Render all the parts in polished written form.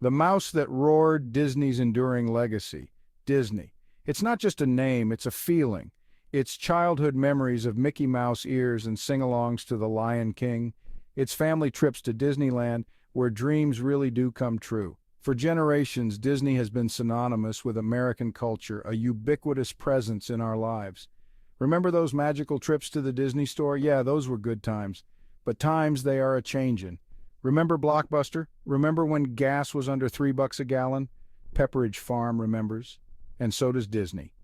The mouse that roared, Disney's enduring legacy. Disney. It's not just a name, it's a feeling. It's childhood memories of Mickey Mouse ears and sing-alongs to The Lion King. It's family trips to Disneyland where dreams really do come true. For generations, Disney has been synonymous with American culture, a ubiquitous presence in our lives. Remember those magical trips to the Disney store? Yeah, those were good times. But times they are a-changin'. Remember Blockbuster? Remember when gas was under $3 a gallon? Pepperidge Farm remembers. And so does Disney.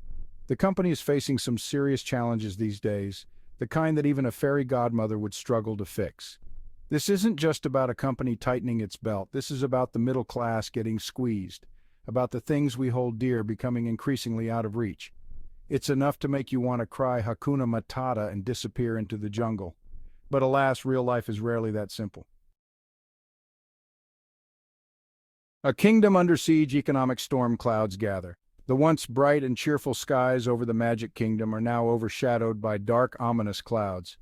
The company is facing some serious challenges these days, the kind that even a fairy godmother would struggle to fix. This isn't just about a company tightening its belt. This is about the middle class getting squeezed, about the things we hold dear becoming increasingly out of reach. It's enough to make you want to cry Hakuna Matata and disappear into the jungle. But alas, real life is rarely that simple. A kingdom under siege, economic storm clouds gather. The once bright and cheerful skies over the Magic Kingdom are now overshadowed by dark, ominous clouds.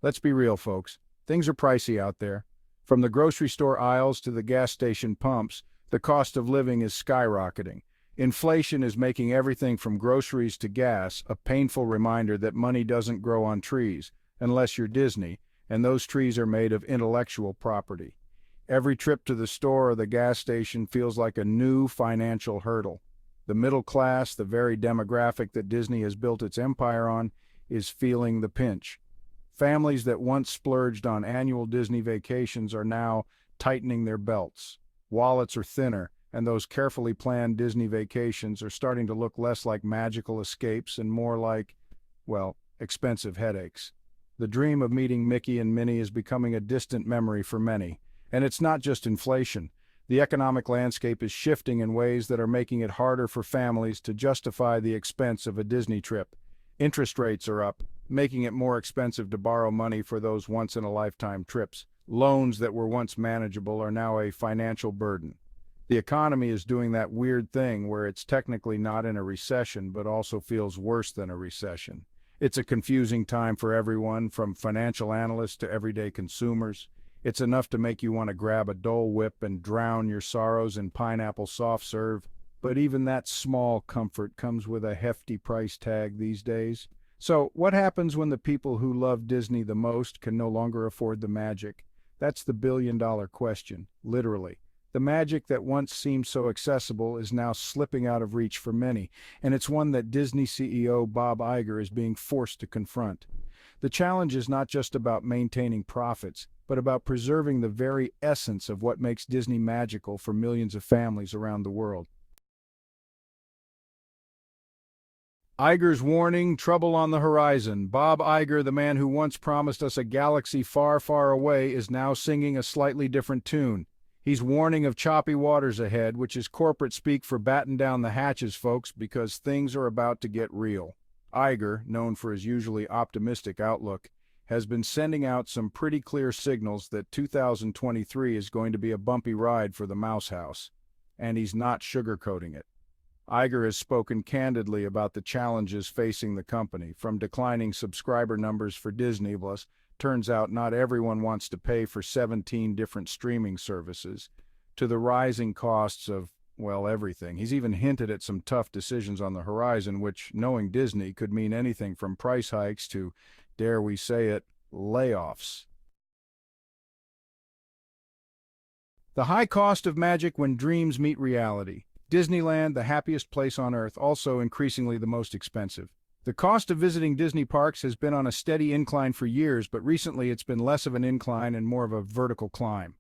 Let's be real, folks. Things are pricey out there. From the grocery store aisles to the gas station pumps, the cost of living is skyrocketing. Inflation is making everything from groceries to gas a painful reminder that money doesn't grow on trees, unless you're Disney, and those trees are made of intellectual property. Every trip to the store or the gas station feels like a new financial hurdle. The middle class, the very demographic that Disney has built its empire on, is feeling the pinch. Families that once splurged on annual Disney vacations are now tightening their belts. Wallets are thinner, and those carefully planned Disney vacations are starting to look less like magical escapes and more like, well, expensive headaches. The dream of meeting Mickey and Minnie is becoming a distant memory for many. And it's not just inflation. The economic landscape is shifting in ways that are making it harder for families to justify the expense of a Disney trip. Interest rates are up, making it more expensive to borrow money for those once-in-a-lifetime trips. Loans that were once manageable are now a financial burden. The economy is doing that weird thing where it's technically not in a recession but also feels worse than a recession. It's a confusing time for everyone, from financial analysts to everyday consumers. It's enough to make you want to grab a Dole Whip and drown your sorrows in pineapple soft serve, but even that small comfort comes with a hefty price tag these days. So, what happens when the people who love Disney the most can no longer afford the magic? That's the billion-dollar question, literally. The magic that once seemed so accessible is now slipping out of reach for many, and it's one that Disney CEO Bob Iger is being forced to confront. The challenge is not just about maintaining profits, but about preserving the very essence of what makes Disney magical for millions of families around the world. Iger's warning, trouble on the horizon. Bob Iger, the man who once promised us a galaxy far, far away, is now singing a slightly different tune. He's warning of choppy waters ahead, which is corporate speak for batten down the hatches, folks, because things are about to get real. Iger, known for his usually optimistic outlook, has been sending out some pretty clear signals that 2023 is going to be a bumpy ride for the Mouse House, and he's not sugarcoating it. Iger has spoken candidly about the challenges facing the company, from declining subscriber numbers for Disney Plus. Turns out not everyone wants to pay for 17 different streaming services, to the rising costs of, well, everything. He's even hinted at some tough decisions on the horizon, which, knowing Disney, could mean anything from price hikes to, dare we say it, layoffs. The high cost of magic when dreams meet reality. Disneyland, the happiest place on earth, also increasingly the most expensive. The cost of visiting Disney parks has been on a steady incline for years, but recently it's been less of an incline and more of a vertical climb.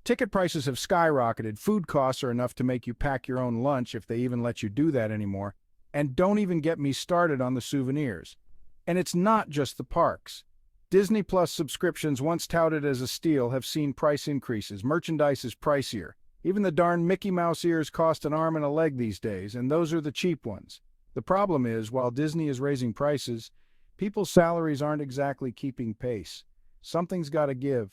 Ticket prices have skyrocketed, food costs are enough to make you pack your own lunch if they even let you do that anymore, and don't even get me started on the souvenirs. And it's not just the parks. Disney Plus subscriptions, once touted as a steal, have seen price increases. Merchandise is pricier. Even the darn Mickey Mouse ears cost an arm and a leg these days, and those are the cheap ones. The problem is, while Disney is raising prices, people's salaries aren't exactly keeping pace. Something's got to give,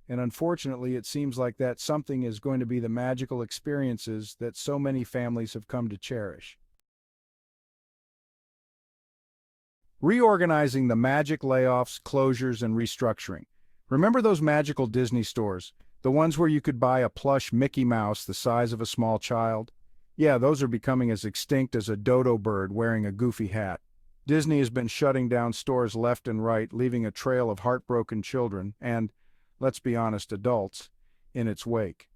and unfortunately it seems like that something is going to be the magical experiences that so many families have come to cherish. Reorganizing the magic, layoffs, closures, and restructuring. Remember those magical Disney stores? The ones where you could buy a plush Mickey Mouse the size of a small child? Yeah, those are becoming as extinct as a dodo bird wearing a goofy hat. Disney has been shutting down stores left and right, leaving a trail of heartbroken children and, let's be honest, adults, in its wake.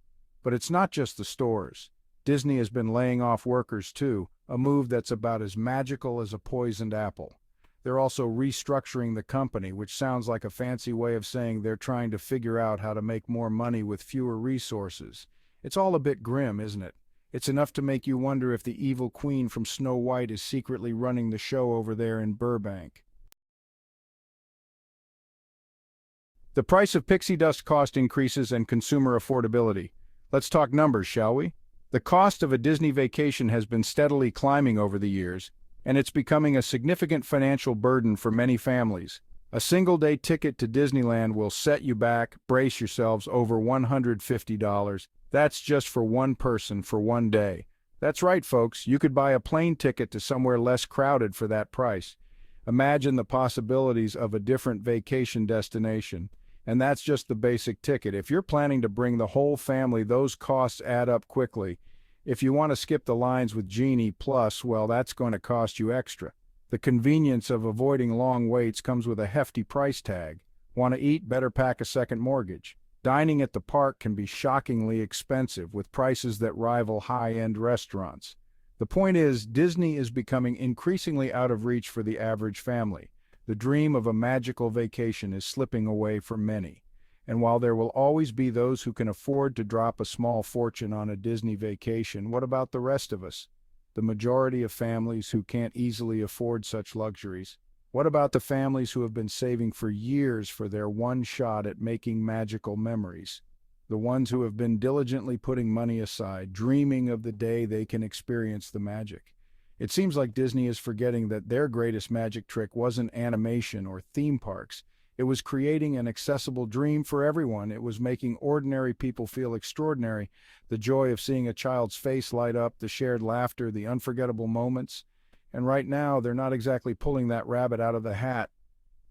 But it's not just the stores. Disney has been laying off workers too, a move that's about as magical as a poisoned apple. They're also restructuring the company, which sounds like a fancy way of saying they're trying to figure out how to make more money with fewer resources. It's all a bit grim, isn't it? It's enough to make you wonder if the evil queen from Snow White is secretly running the show over there in Burbank. The price of pixie dust cost increases and consumer affordability. Let's talk numbers, shall we? The cost of a Disney vacation has been steadily climbing over the years, and it's becoming a significant financial burden for many families. A single-day ticket to Disneyland will set you back, brace yourselves, over $150. That's just for one person for one day. That's right, folks, you could buy a plane ticket to somewhere less crowded for that price. Imagine the possibilities of a different vacation destination. And that's just the basic ticket. If you're planning to bring the whole family, those costs add up quickly. If you want to skip the lines with Genie Plus, well, that's going to cost you extra. The convenience of avoiding long waits comes with a hefty price tag. Want to eat? Better pack a second mortgage. Dining at the park can be shockingly expensive, with prices that rival high-end restaurants. The point is, Disney is becoming increasingly out of reach for the average family. The dream of a magical vacation is slipping away for many. And while there will always be those who can afford to drop a small fortune on a Disney vacation, what about the rest of us? The majority of families who can't easily afford such luxuries. What about the families who have been saving for years for their one shot at making magical memories? The ones who have been diligently putting money aside, dreaming of the day they can experience the magic. It seems like Disney is forgetting that their greatest magic trick wasn't animation or theme parks. It was creating an accessible dream for everyone. It was making ordinary people feel extraordinary. The joy of seeing a child's face light up, the shared laughter, the unforgettable moments. And right now, they're not exactly pulling that rabbit out of the hat.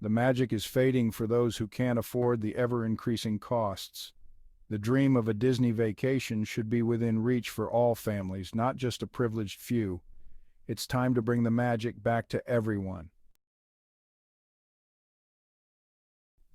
The magic is fading for those who can't afford the ever-increasing costs. The dream of a Disney vacation should be within reach for all families, not just a privileged few. It's time to bring the magic back to everyone.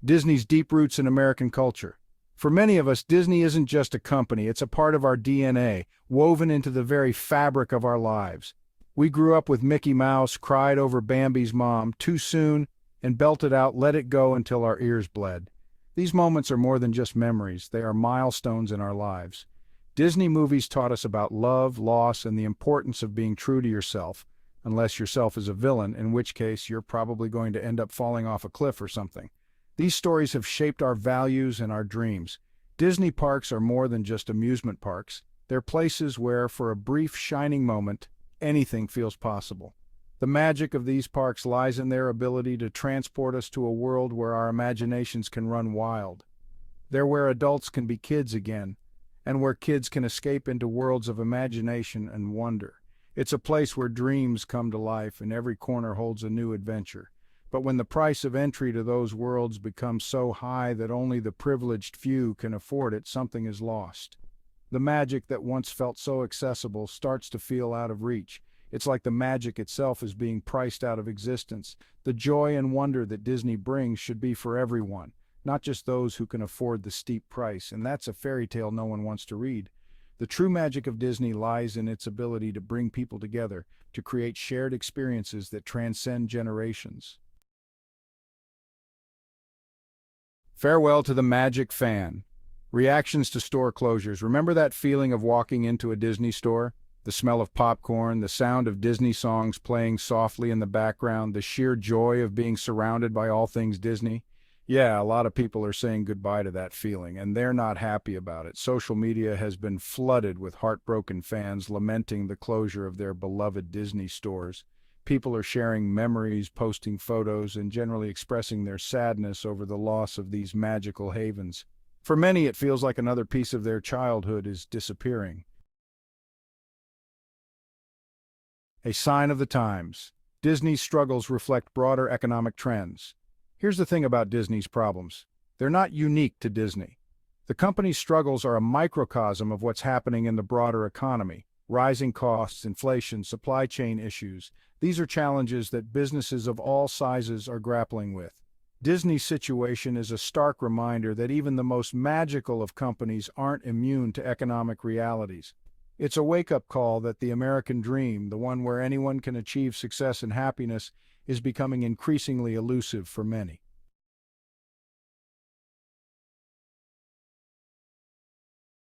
Disney's deep roots in American culture. For many of us, Disney isn't just a company, it's a part of our DNA, woven into the very fabric of our lives. We grew up with Mickey Mouse, cried over Bambi's mom too soon, and belted out "Let It Go" until our ears bled. These moments are more than just memories, they are milestones in our lives. Disney movies taught us about love, loss, and the importance of being true to yourself, unless yourself is a villain, in which case you're probably going to end up falling off a cliff or something. These stories have shaped our values and our dreams. Disney parks are more than just amusement parks. They're places where, for a brief, shining moment, anything feels possible. The magic of these parks lies in their ability to transport us to a world where our imaginations can run wild. They're where adults can be kids again, and where kids can escape into worlds of imagination and wonder. It's a place where dreams come to life and every corner holds a new adventure. But when the price of entry to those worlds becomes so high that only the privileged few can afford it, something is lost. The magic that once felt so accessible starts to feel out of reach. It's like the magic itself is being priced out of existence. The joy and wonder that Disney brings should be for everyone, not just those who can afford the steep price, and that's a fairy tale no one wants to read. The true magic of Disney lies in its ability to bring people together, to create shared experiences that transcend generations. Farewell to the magic fan. Reactions to store closures. Remember that feeling of walking into a Disney store? The smell of popcorn, the sound of Disney songs playing softly in the background, the sheer joy of being surrounded by all things Disney? Yeah, a lot of people are saying goodbye to that feeling, and they're not happy about it. Social media has been flooded with heartbroken fans lamenting the closure of their beloved Disney stores. People are sharing memories, posting photos, and generally expressing their sadness over the loss of these magical havens. For many, it feels like another piece of their childhood is disappearing. A sign of the times. Disney's struggles reflect broader economic trends. Here's the thing about Disney's problems. They're not unique to Disney. The company's struggles are a microcosm of what's happening in the broader economy. Rising costs, inflation, supply chain issues. These are challenges that businesses of all sizes are grappling with. Disney's situation is a stark reminder that even the most magical of companies aren't immune to economic realities. It's a wake-up call that the American dream, the one where anyone can achieve success and happiness, is becoming increasingly elusive for many.